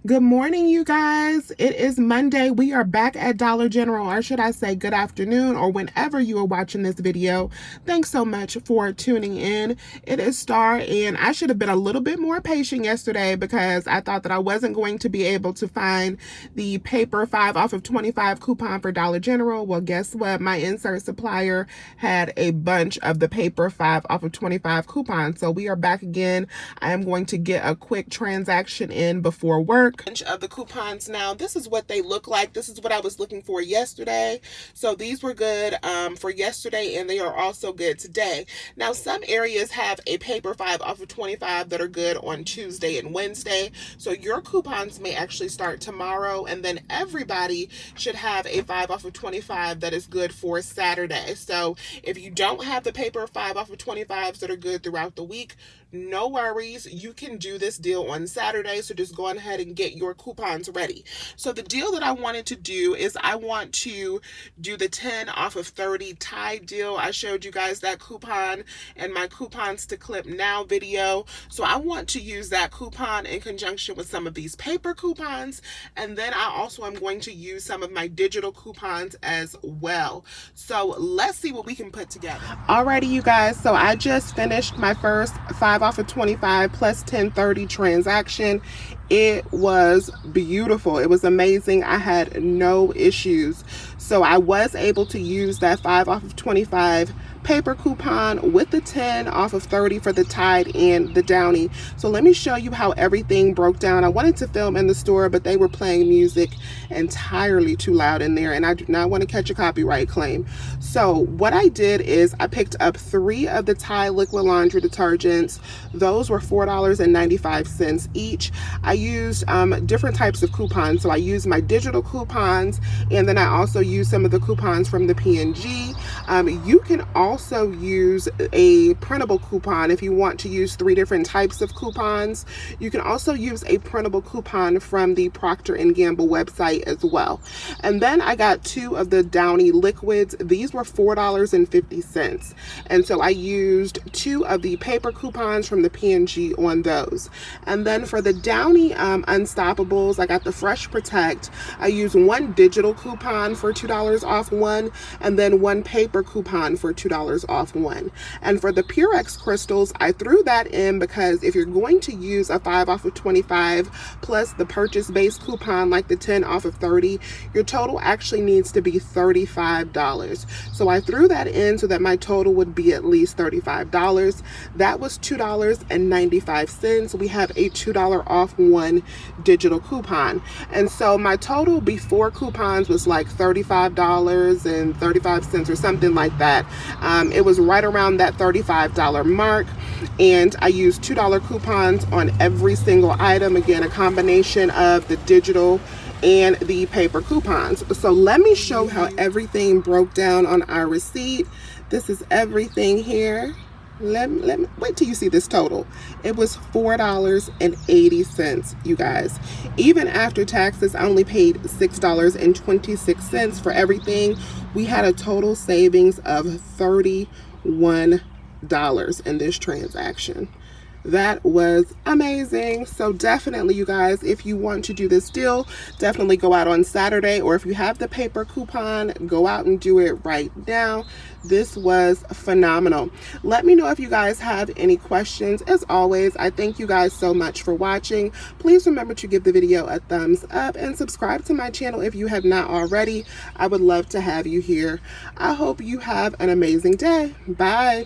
Good morning, you guys. It is Monday. We are back at Dollar General, or should I say good afternoon, or whenever you are watching this video. Thanks so much for tuning in. It is Star, and I should have been a little bit more patient yesterday because I thought that I wasn't going to be able to find the paper 5 off of 25 coupon for Dollar General. Well, guess what? My insert supplier had a bunch of the paper 5 off of 25 coupons. So we are back again. I am going to get a quick transaction in before work. Bunch of the coupons now. This is what they look like. This is what I was looking for yesterday. So these were good for yesterday, and they are also good today. Now, some areas have a paper 5 off of 25 that are good on Tuesday and Wednesday. So your coupons may actually start tomorrow, and then everybody should have a 5 off of 25 that is good for Saturday. So if you don't have the paper 5 off of 25s that are good throughout the week, no worries. You can do this deal on Saturday. So just go ahead and get your coupons ready. So the deal that I wanted to do is I want to do the 10 off of 30 Tide deal. I showed you guys that coupon in my coupons to clip now video. So I want to use that coupon in conjunction with some of these paper coupons. And then I also am going to use some of my digital coupons as well. So let's see what we can put together. Alrighty, you guys. So I just finished my first 5 off of 25 plus 1030 transaction. It was beautiful. It was amazing. I had no issues. So I was able to use that 5 off of 25 paper coupon with the 10 off of 30 for the Tide and the Downy. So let me show you how everything broke down. I wanted to film in the store, but they were playing music entirely too loud in there, and I do not want to catch a copyright claim. So what I did is I picked up 3 of the Tide liquid laundry detergents. Those were $4.95 each. I used different types of coupons. So I used my digital coupons, and then I also used some of the coupons from the P&G. You can also use a printable coupon if you want to use 3 different types of coupons. You can also use a printable coupon from the Procter & Gamble website as well. And then I got 2 of the Downy liquids. These were $4.50. And so I used 2 of the paper coupons from the P&G on those. And then for the Downy Unstoppables, I got the Fresh Protect. I used 1 digital coupon for $2 off one, and then 1 paper coupon for $2 off one. And for the Purex crystals, I threw that in because if you're going to use a 5 off of 25 plus the purchase-based coupon like the 10 off of 30, your total actually needs to be $35. So I threw that in so that my total would be at least $35. That was $2.95. We have a $2 off one digital coupon. And so my total before coupons was like $35.35 or something like that. It was right around that $35 mark, and I used $2 coupons on every single item. Again, a combination of the digital and the paper coupons. So let me show how everything broke down on our receipt. This is everything here. Let me wait till you see this total. It was $4.80, you guys. Even after taxes, I only paid $6.26 for everything. We had a total savings of $31 in this transaction. That was amazing. So definitely, you guys, if you want to do this deal, definitely go out on Saturday, or if you have the paper coupon, go out and do it right now. This was phenomenal. Let me know if you guys have any questions. As always, I thank you guys so much for watching. Please remember to give the video a thumbs up and subscribe to my channel if you have not already. I would love to have you here. I hope you have an amazing day. Bye.